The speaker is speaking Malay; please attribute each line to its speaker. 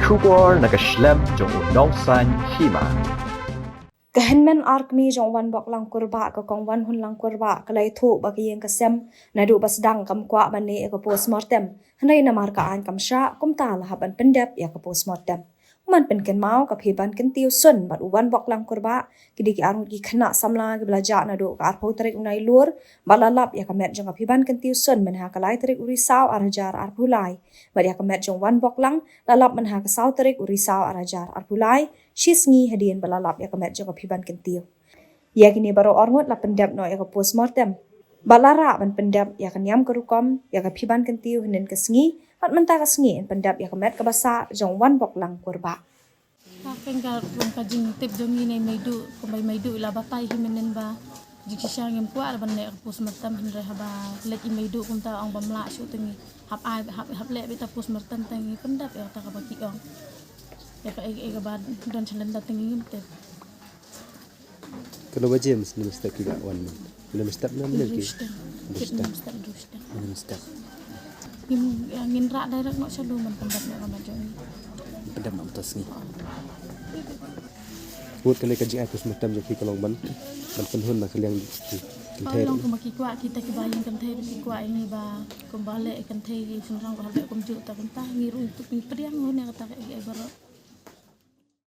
Speaker 1: Schubor nakaslem jong unongsan hima.
Speaker 2: Kehenmen arkmi jong wan bok lang kurba ka kong wan hun lang kurba kalai thu ba kiyeng kasem nadu basdang kam kwa bani ka postmortem hanai namar ka an kam sha kum ta la haban pendep ya ka postmortem man pen ken mau ka phiban ken tiu sun bat wan bok lang kurba kidi ki arut ki khana samla ki belaja nadu ka arpo tarik unai lur balalap ya ka met jong ka phiban ken tiu sun men ha kalai tarik uri saw arajar arpulai ba ya ka met jong wan bok lang lalap men ha ka saw tarik uri saw arajar arpulai shisngi hadien balalap ya ka met jong ka phiban ken tiu ya kini baru orngot la pendap no ya ka postmortem balara ban pendap ya kan yam kerukom ya ka phiban ken tiu henen ka sngi pat menta ka sngi en pendap ya ka met ka basa jong wan bok lang kurba
Speaker 3: Akan kalau kajing tip jongi nai maidu kumbai maidu ila bapai himenen ba jiki syang yang kuat ban nek pus mertam henre haba lek i maidu kum ta ang bamla su tengi hab ai hab lek beta pus mertam tengi pendap ya ta ka baki ong ya ka e ba don chalen da tengi tip
Speaker 4: Kalau James ni mesti kita wan. Bila mesti nak benar ke? Mesti.
Speaker 3: Ngin rak direct nok selalu man pendap nek ramai jongi
Speaker 4: Pendam nak atas ni. Buat kali kaji aku semua tam jadi kalau ban penhun nak kalian
Speaker 3: Kalau long kumaki kuat kita kebayang kan teh ki kuat ini ba kembali kan teh sunrang ba halbe kum ju ta kan ta ngiru untuk ni priang ne kata ke baro